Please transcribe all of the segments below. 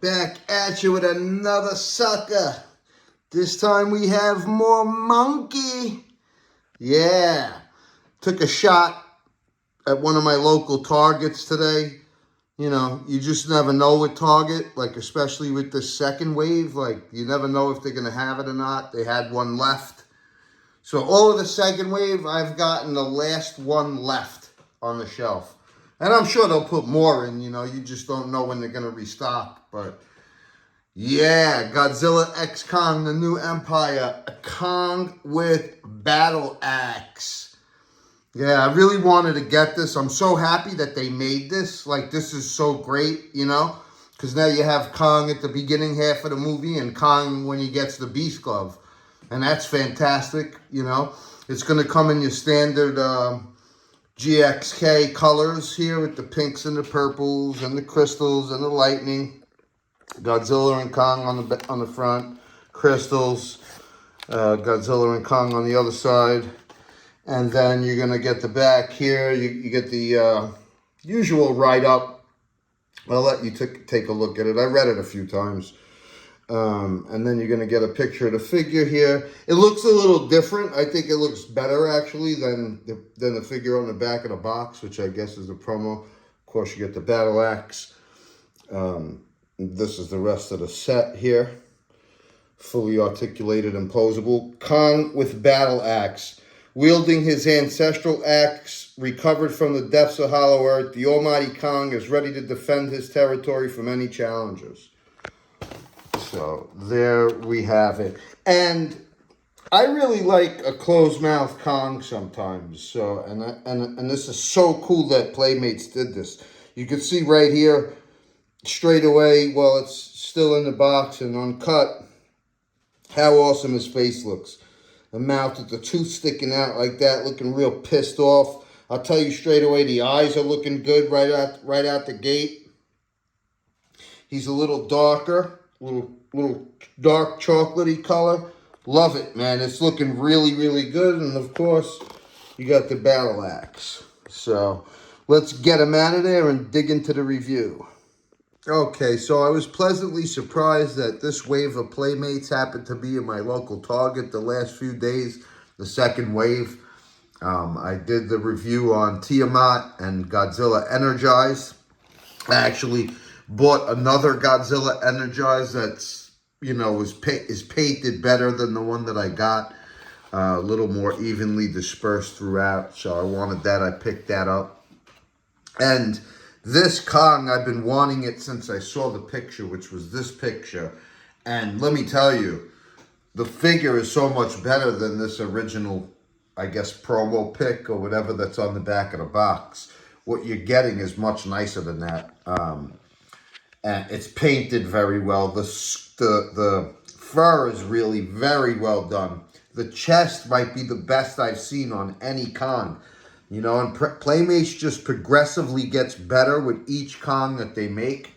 Back at you with another sucker. This time we have more monkey. Yeah. Took a shot at one of my local Targets today. You know, you just never know with Target, like especially with the second wave. Like, you never know if they're going to have it or not. They had one left. So all of the second wave, I've gotten the last one left on the shelf. And I'm sure they'll put more in, you know. You just don't know when they're going to restock. But, yeah, Godzilla X Kong, the new Empire. A Kong with battle axe. Yeah, I really wanted to get this. I'm so happy that they made this. Like, this is so great, you know. Because now you have Kong at the beginning half of the movie and Kong when he gets the Beast Glove. And that's fantastic, you know. It's going to come in your standard GXK colors here with the pinks and the purples and the crystals and the lightning. Godzilla and Kong on the front, crystals. Godzilla and Kong on the other side. And then you're going to get the back here. You get the usual write-up. I'll let you take a look at it. I read it a few times. And then you're going to get a picture of the figure here. It looks a little different. I think it looks better, actually, than the figure on the back of the box, which I guess is the promo. Of course, you get the battle axe. This is the rest of the set here. Fully articulated and posable. Kong with battle axe. Wielding his ancestral axe, recovered from the depths of Hollow Earth, the almighty Kong is ready to defend his territory from any challengers. So there we have it. And I really like a closed mouth Kong sometimes. So and this is so cool that Playmates did this. You can see right here, straight away, while it's still in the box and uncut, how awesome his face looks. The mouth with the tooth sticking out like that, looking real pissed off. I'll tell you straight away, the eyes are looking good right out the gate. He's a little darker, little dark chocolatey color. Love it, man. It's looking really, really good. And of course, you got the battle axe. So let's get him out of there and dig into the review. Okay, so I was pleasantly surprised that this wave of Playmates happened to be in my local Target the last few days, the second wave. I did the review on Tiamat and Godzilla Energized. I actually bought another Godzilla Energized that's, you know, is painted better than the one that I got. A little more evenly dispersed throughout, so I wanted that. I picked that up. And this Kong, I've been wanting it since I saw the picture, which was this picture. And let me tell you, the figure is so much better than this original, I guess, promo pic or whatever that's on the back of the box. What you're getting is much nicer than that. And it's painted very well. The fur is really very well done. The chest might be the best I've seen on any Kong. You know, and Playmates just progressively gets better with each Kong that they make.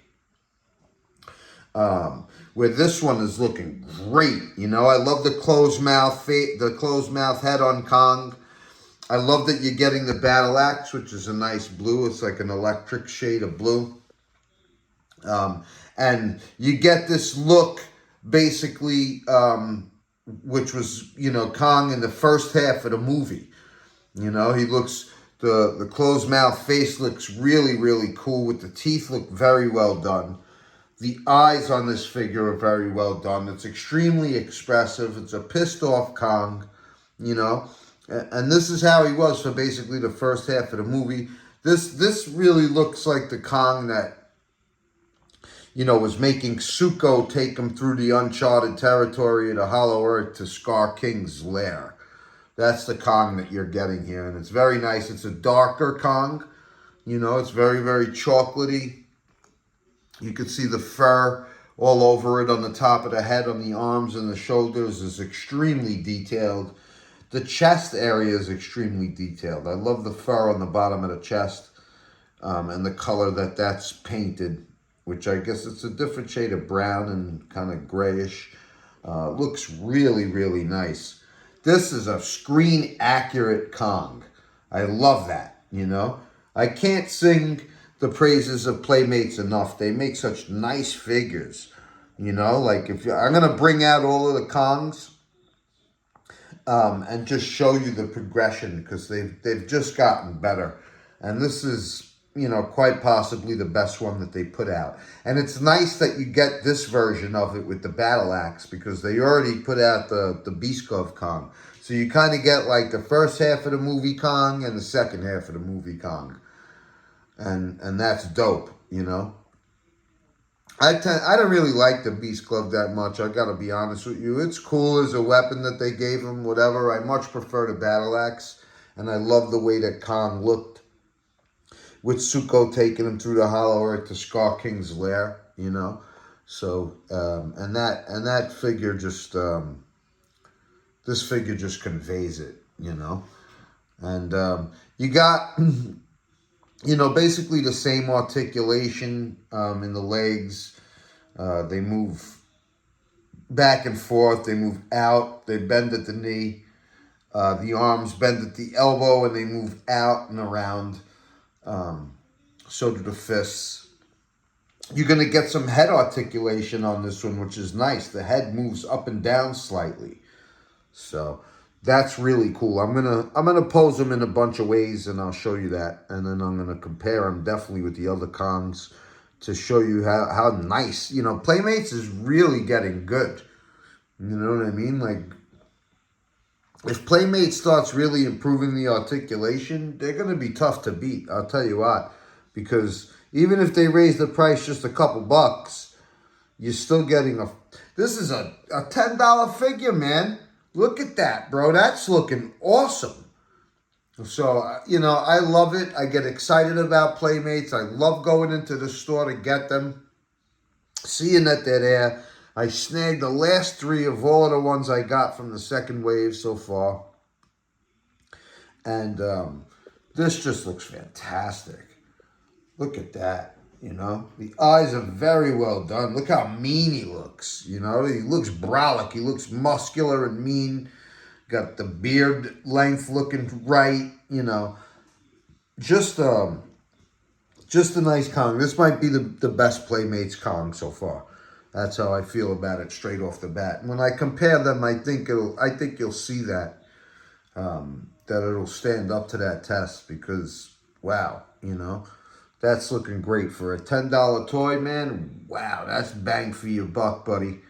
Where this one is looking great. You know, I love the closed mouth head on Kong. I love that you're getting the battle axe, which is a nice blue. It's like an electric shade of blue. And you get this look, basically, which was, you know, Kong in the first half of the movie. You know, he looks, the closed mouth face looks really, really cool with the teeth look very well done. The eyes on this figure are very well done. It's extremely expressive. It's a pissed off Kong, you know. And this is how he was for basically the first half of the movie. This really looks like the Kong that, you know, was making Zuko take him through the uncharted territory of the Hollow Earth to Scar King's lair. That's the Kong that you're getting here, and it's very nice. It's a darker Kong, you know, it's very, very chocolatey. You can see the fur all over it on the top of the head, on the arms and the shoulders is extremely detailed. The chest area is extremely detailed. I love the fur on the bottom of the chest and the color that's painted, which I guess it's a different shade of brown and kind of grayish. Looks really, really nice. This is a screen accurate Kong. I love that, you know. I can't sing the praises of Playmates enough. They make such nice figures. You know, like I'm gonna bring out all of the Kongs, and just show you the progression, because they've just gotten better, and this is, you know, quite possibly the best one that they put out. And it's nice that you get this version of it with the battle axe, because they already put out the Beast Glove Kong, so you kind of get like the first half of the movie Kong and the second half of the movie Kong, and that's dope, you know. I don't really like the Beast Glove that much. I gotta be honest with you. It's cool as a weapon that they gave him, whatever. I much prefer the battle axe, and I love the way that Kong looked with Zuko taking him through the Hollow Earth to Scar King's lair. You know, so and that figure just this figure just conveys it. You know, and you got. You know, basically the same articulation in the legs. They move back and forth. They move out. They bend at the knee. The arms bend at the elbow, and they move out and around. So do the fists. You're going to get some head articulation on this one, which is nice. The head moves up and down slightly. So that's really cool. I'm gonna pose them in a bunch of ways, and I'll show you that. And then I'm gonna compare them definitely with the other Kongs to show you how nice. You know, Playmates is really getting good. You know what I mean? Like, if Playmates starts really improving the articulation, they're gonna be tough to beat. I'll tell you what, because even if they raise the price just a couple bucks, you're still getting this is a $10 figure, man. Look at that, bro. That's looking awesome. So, you know, I love it. I get excited about Playmates. I love going into the store to get them, seeing that they're there. I snagged the last 3 of all of the ones I got from the second wave so far. And this just looks fantastic. Look at that. You know, the eyes are very well done. Look how mean he looks. You know, he looks brolic. He looks muscular and mean. Got the beard length looking right. You know, just a nice Kong. This might be the best Playmates Kong so far. That's how I feel about it straight off the bat. And when I compare them, I think you'll see that that it'll stand up to that test, because wow, you know. That's looking great for a $10 toy, man. Wow, that's bang for your buck, buddy.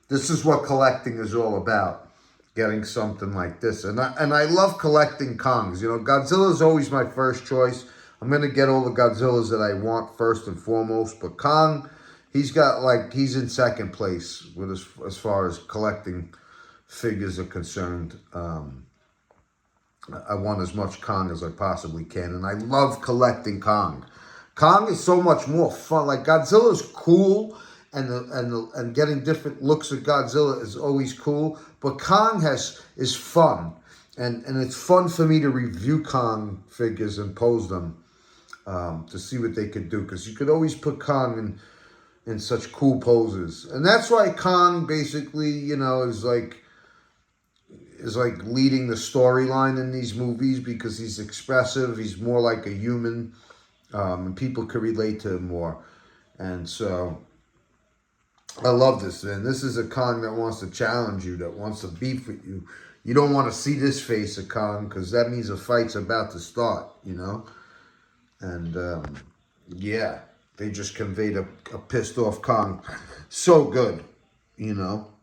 This is what collecting is all about, getting something like this. And I love collecting Kongs. You know, Godzilla is always my first choice. I'm going to get all the Godzillas that I want first and foremost. But Kong, he's in second place with as far as collecting figures are concerned. I want as much Kong as I possibly can. And I love collecting Kong. Kong is so much more fun. Like, Godzilla's cool, and getting different looks at Godzilla is always cool. But Kong is fun, and it's fun for me to review Kong figures and pose them to see what they could do, because you could always put Kong in such cool poses, and that's why Kong basically, you know, is like leading the storyline in these movies, because he's expressive. He's more like a human. And people could relate to him more. And so I love this, man. This is a Kong that wants to challenge you, that wants to beef with you. You don't want to see this face of Kong, because that means a fight's about to start, you know? And, yeah, they just conveyed a pissed off Kong. So good, you know?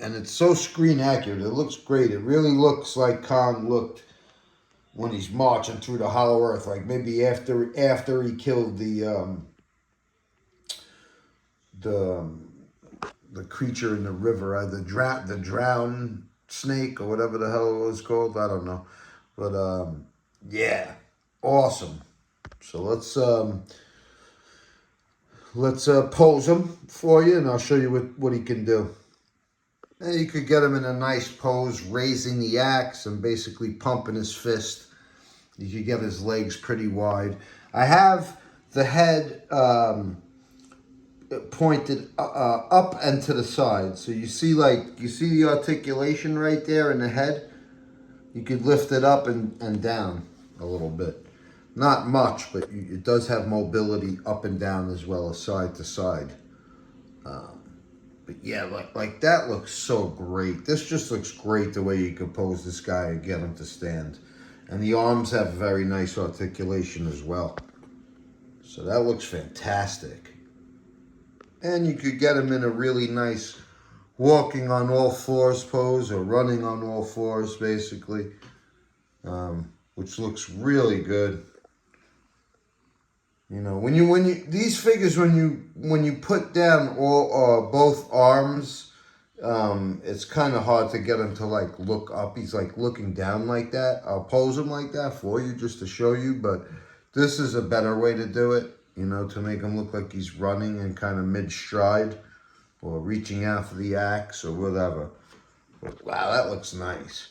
And it's so screen accurate. It looks great. It really looks like Kong looked when he's marching through the Hollow Earth, like maybe after he killed the creature in the river, the drowned snake, or whatever the hell it was called. I don't know, but yeah, awesome. So let's pose him for you, and I'll show you what he can do. And you could get him in a nice pose, raising the axe and basically pumping his fist. You could get his legs pretty wide. I have the head pointed up and to the side. So you see the articulation right there in the head? You could lift it up and down a little bit. Not much, but it does have mobility up and down as well as side to side. But yeah, like that looks so great. This just looks great the way you compose this guy and get him to stand. And the arms have very nice articulation as well. So that looks fantastic. And you could get him in a really nice walking on all fours pose or running on all fours basically, which looks really good. You know, when you these figures when you put down all both arms, it's kind of hard to get him to like look up. He's like looking down like that. I'll pose him like that for you just to show you, but this is a better way to do it. You know, to make him look like he's running and kind of mid stride or reaching out for the axe or whatever. But, wow, that looks nice.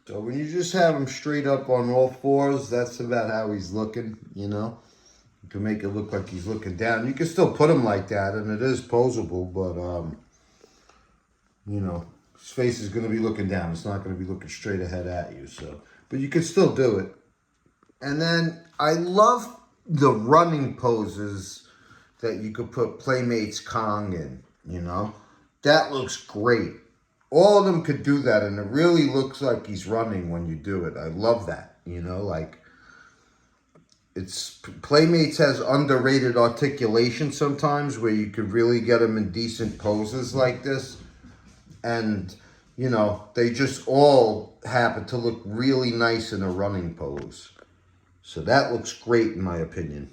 So when you just have him straight up on all fours, that's about how he's looking. You know. To make it look like he's looking down. You can still put him like that, and it is posable, but, you know, his face is going to be looking down. It's not going to be looking straight ahead at you, so. But you can still do it. And then I love the running poses that you could put Playmates Kong in, you know. That looks great. All of them could do that, and it really looks like he's running when you do it. I love that, you know, like. Playmates has underrated articulation sometimes where you could really get them in decent poses like this. And, you know, they just all happen to look really nice in a running pose. So that looks great in my opinion.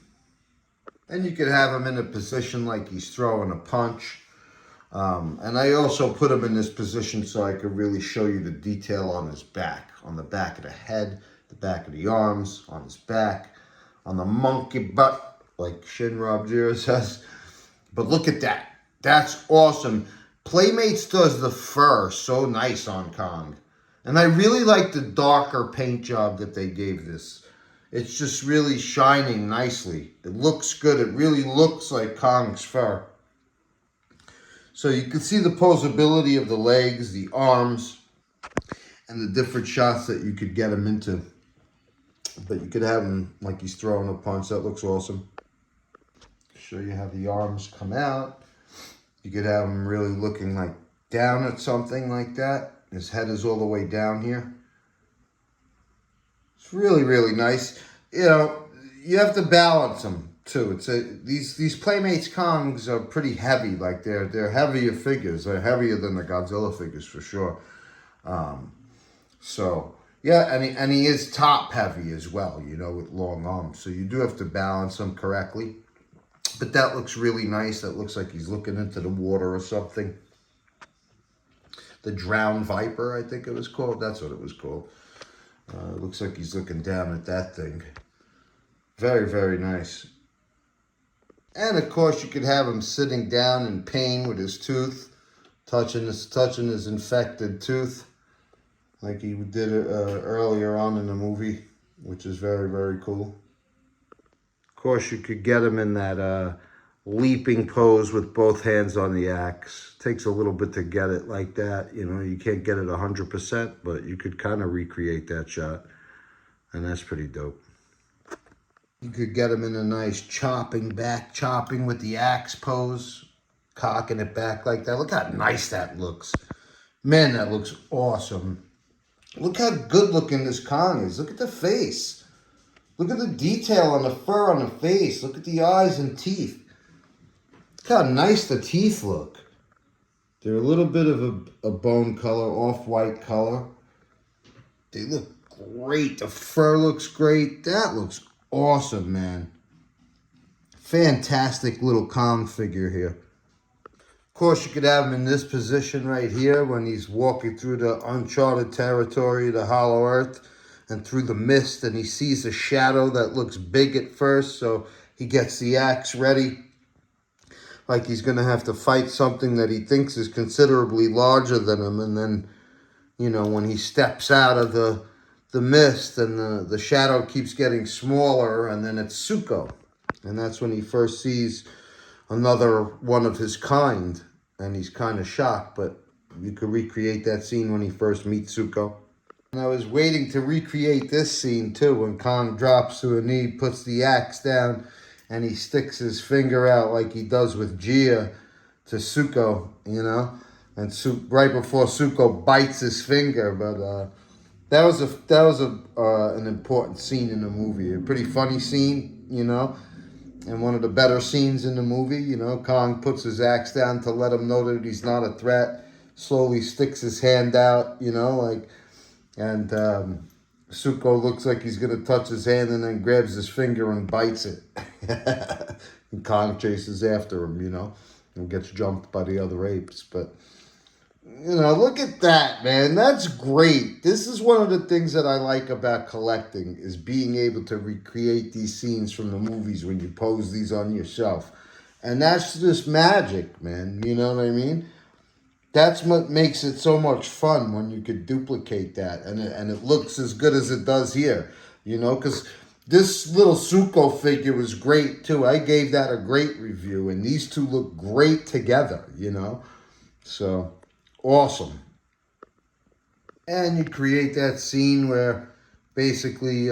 And you could have him in a position like he's throwing a punch. And I also put him in this position so I could really show you the detail on his back. On the back of the head, the back of the arms, on his back. On the monkey butt, like Shinra Jiro says. But look at that. That's awesome. Playmates does the fur so nice on Kong. And I really like the darker paint job that they gave this. It's just really shining nicely. It looks good. It really looks like Kong's fur. So you can see the posability of the legs, the arms, and the different shots that you could get him into. But you could have him like he's throwing a punch. That looks awesome. Show you how the arms come out. You could have him really looking like down at something like that. His head is all the way down here. It's really, really nice. You know, you have to balance them too. These Playmates Kongs are pretty heavy. Like they're heavier figures. They're heavier than the Godzilla figures for sure. So. Yeah, and he is top heavy as well, you know, with long arms. So you do have to balance them correctly. But that looks really nice. That looks like he's looking into the water or something. The Drowned Viper, I think it was called. That's what it was called. It looks like he's looking down at that thing. Very, very nice. And, of course, you could have him sitting down in pain with his tooth, touching his infected tooth. Like he did it earlier on in the movie, which is very, very cool. Of course, you could get him in that leaping pose with both hands on the axe. Takes a little bit to get it like that. You know, you can't get it 100%, but you could kind of recreate that shot. And that's pretty dope. You could get him in a nice chopping with the axe pose. Cocking it back like that. Look how nice that looks. Man, that looks awesome. Look how good looking this Kong is. Look at the face. Look at the detail on the fur on the face. Look at the eyes and teeth. Look how nice the teeth look. They're a little bit of a bone color, off-white color. They look great. The fur looks great. That looks awesome, man. Fantastic little Kong figure here. Of course, you could have him in this position right here when he's walking through the uncharted territory, the Hollow Earth, and through the mist, and he sees a shadow that looks big at first, so he gets the axe ready. Like he's going to have to fight something that he thinks is considerably larger than him, and then, you know, when he steps out of the mist and the shadow keeps getting smaller, and then it's Zuko. And that's when he first sees another one of his kind. And he's kind of shocked, but you could recreate that scene when he first meets Zuko. And I was waiting to recreate this scene too, when Kong drops to a knee, puts the axe down, and he sticks his finger out like he does with Gia to Zuko, you know, and right before Zuko bites his finger. But that was an important scene in the movie, a pretty funny scene, you know, and one of the better scenes in the movie. You know, Kong puts his axe down to let him know that he's not a threat. Slowly sticks his hand out, you know, like. And Zuko looks like he's going to touch his hand and then grabs his finger and bites it. And Kong chases after him, you know, and gets jumped by the other apes. But, you know, look at that, man. That's great. This is one of the things that I like about collecting, is being able to recreate these scenes from the movies when you pose these on your shelf. And that's just magic, man. You know what I mean? That's what makes it so much fun, when you could duplicate that, and it looks as good as it does here, you know, because this little Zuko figure was great too. I gave that a great review, and these two look great together, you know, so awesome. And you create that scene where basically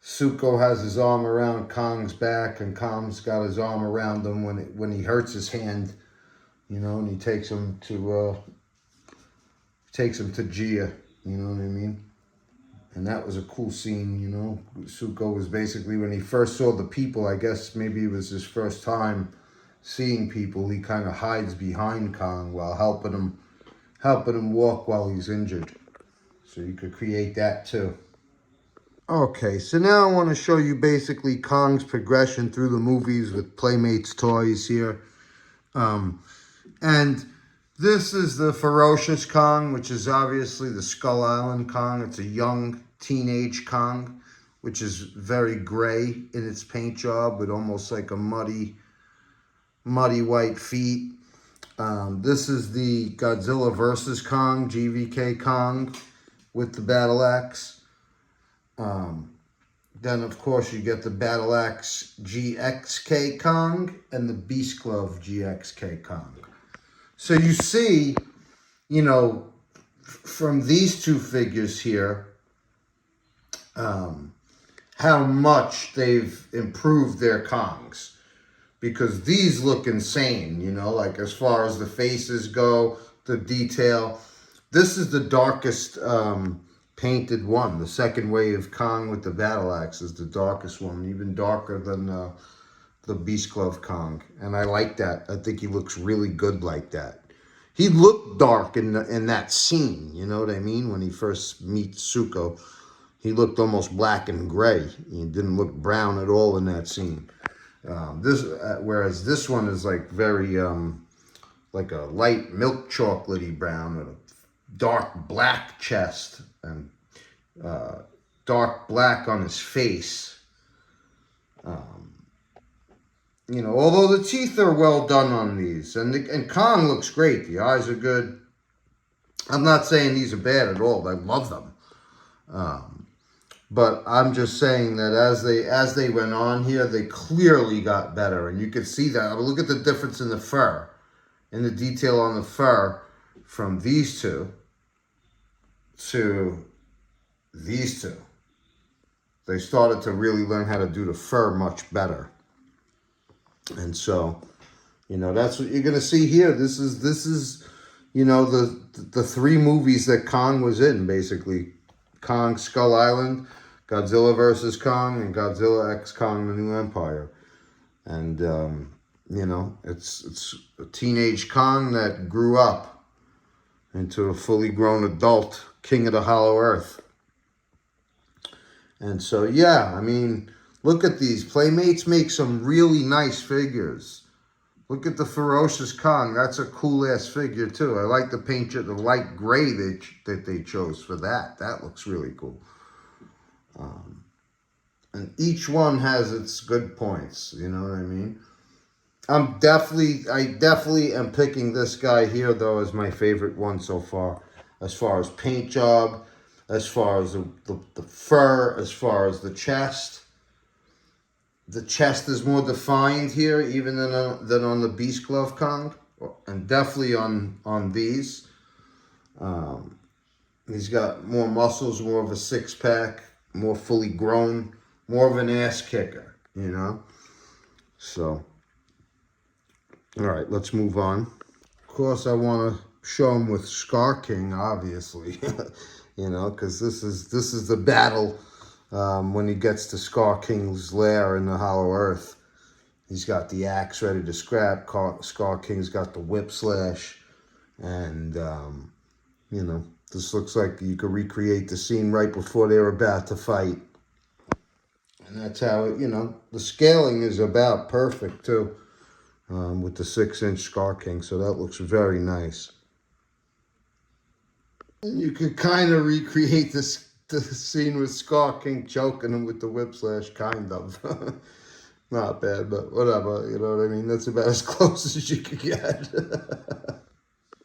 Zuko has his arm around Kong's back, and Kong's got his arm around him when he hurts his hand. You know, and he takes him to Gia. You know what I mean? And that was a cool scene. You know, Zuko was basically, when he first saw the people, I guess maybe it was his first time seeing people, he kind of hides behind Kong while helping him walk while he's injured. So you could create that too. Okay, so now I want to show you basically Kong's progression through the movies with Playmates toys here. And this is the Ferocious Kong, which is obviously the Skull Island Kong. It's a young teenage Kong, which is very gray in its paint job with almost like a muddy white feet. This is the Godzilla vs. Kong, GVK Kong, with the battle axe. Then, of course, you get the battle axe GXK Kong and the Beast Glove GXK Kong. So you see, you know, from these two figures here, how much they've improved their Kongs. Because these look insane, you know, like as far as the faces go, the detail. This is the darkest painted one. The second wave Kong with the battle axe is the darkest one, even darker than the Beast Glove Kong, and I like that. I think he looks really good like that. He looked dark in that scene, you know what I mean? When he first meets Zuko, he looked almost black and gray. He didn't look brown at all in that scene. Whereas this one is like very like a light milk chocolatey brown with a dark black chest and dark black on his face. You know, although the teeth are well done on these, and Kong looks great. The eyes are good. I'm not saying these are bad at all. I love them. But I'm just saying that as they went on here, they clearly got better, and you could see that. I mean, look at the difference in the fur, in the detail on the fur from these two to these two. They started to really learn how to do the fur much better. And so, you know, that's what you're going to see here. This is, you know, the three movies that Kong was in, basically. Kong Skull Island, Godzilla vs. Kong, and Godzilla X Kong: The New Empire. And, you know, it's a teenage Kong that grew up into a fully grown adult king of the Hollow Earth. And so, yeah, I mean, look at these. Playmates make some really nice figures. Look at the Ferocious Kong. That's a cool-ass figure, too. I like the paint, the light gray that they chose for that. That looks really cool. And each one has its good points. You know what I mean? I definitely am picking this guy here, though, as my favorite one so far. As far as paint job, as far as the fur, as far as the chest. The chest is more defined here, even than on the Beast Glove Kong, and definitely on these. He's got more muscles, more of a six-pack, more fully grown, more of an ass kicker, you know? So, all right, let's move on. Of course, I want to show him with Scar King, obviously, you know, because this is the battle when he gets to Scar King's lair in the Hollow Earth. He's got the axe ready to scrap. Scar King's got the whip slash, and you know, this looks like you could recreate the scene right before they're about to fight. And that's how, you know, the scaling is about perfect, too, with the 6-inch Scar King. So that looks very nice. And you could kind of recreate the scene with Scar King choking him with the whip slash, kind of. Not bad, but whatever, you know what I mean? That's about as close as you could get.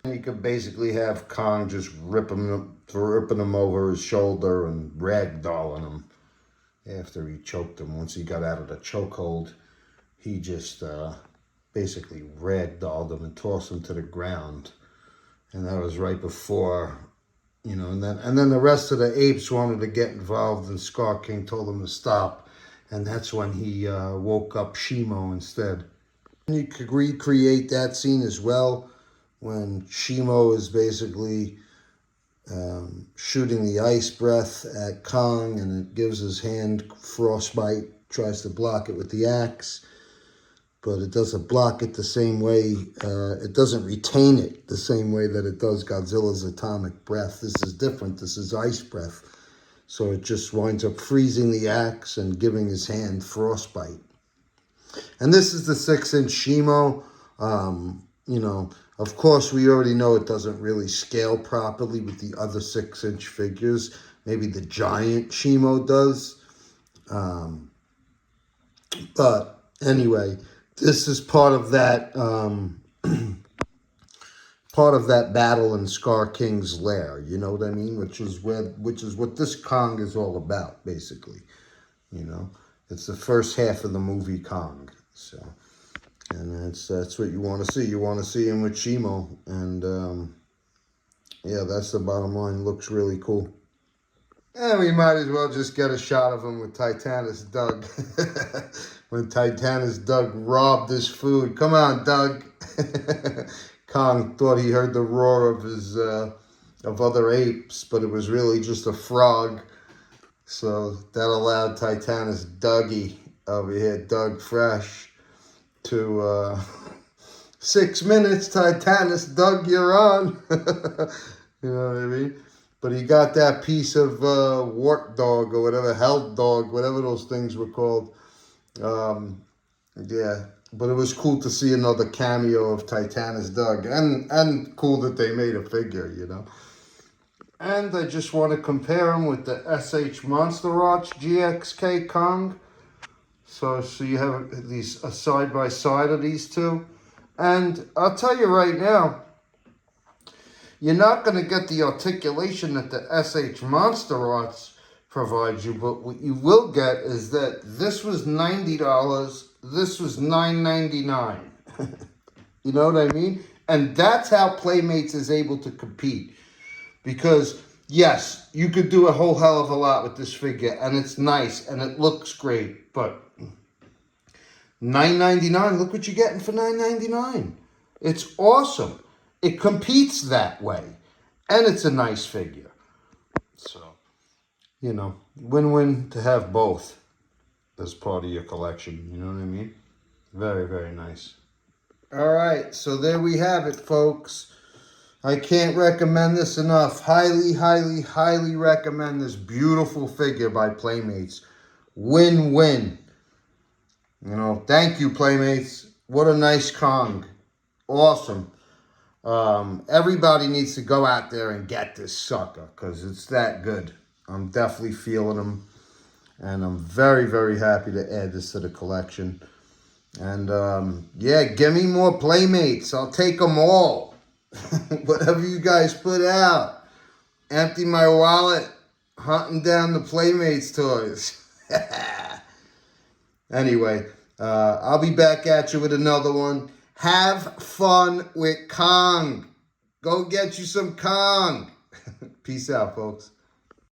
You could basically have Kong just ripping him over his shoulder and ragdolling him after he choked him. Once he got out of the chokehold, he just basically ragdolled him and tossed him to the ground. And that was right before, you know, and then the rest of the apes wanted to get involved, and Scar King told them to stop. And that's when he woke up Shimo instead. And you could recreate that scene as well, when Shimo is basically shooting the ice breath at Kong, and it gives his hand frostbite, tries to block it with the axe, but it doesn't block it the same way, it doesn't retain it the same way that it does Godzilla's atomic breath. This is different, this is ice breath. So it just winds up freezing the axe and giving his hand frostbite. And this is the 6-inch Shimo. You know, of course, we already know it doesn't really scale properly with the other 6-inch figures. Maybe the giant Shimo does. But anyway, this is part of that battle in Scar King's lair. You know what I mean? Which is what this Kong is all about, basically. You know, it's the first half of the movie Kong. So. And that's what you want to see. You want to see him with Shimo. And, yeah, that's the bottom line. Looks really cool. And we might as well just get a shot of him with Titanus Doug. When Titanus Doug robbed his food. Come on, Doug. Kong thought he heard the roar of his of other apes, but it was really just a frog. So that allowed Titanus Dougie over here, Doug Fresh, to 6 minutes, Titanus Doug, you're on. You know what I mean? But he got that piece of wart dog or whatever, held dog, whatever those things were called. Yeah, but it was cool to see another cameo of Titanus Doug, and cool that they made a figure, you know. And I just want to compare him with the SH Monsterverse GXK Kong. So you have these a side by side of these two. And I'll tell you right now, you're not going to get the articulation that the SH Monsterverse provides you, but what you will get is that this was $90, this was $9.99. You know what I mean? And that's how Playmates is able to compete. Because, yes, you could do a whole hell of a lot with this figure, and it's nice, and it looks great, but $9.99, look what you're getting for $9.99. It's awesome. It competes that way, and it's a nice figure. So, you know, win-win to have both as part of your collection, you know what I mean? Very, very nice. All right, so there we have it, folks. I can't recommend this enough. Highly, highly, highly recommend this beautiful figure by Playmates. Win-win. You know, thank you, Playmates. What a nice Kong. Awesome. Everybody needs to go out there and get this sucker because it's that good. I'm definitely feeling them. And I'm very, very happy to add this to the collection. And, yeah, give me more Playmates. I'll take them all. Whatever you guys put out. Empty my wallet. Hunting down the Playmates toys. Anyway, I'll be back at you with another one. Have fun with Kong. Go get you some Kong. Peace out, folks.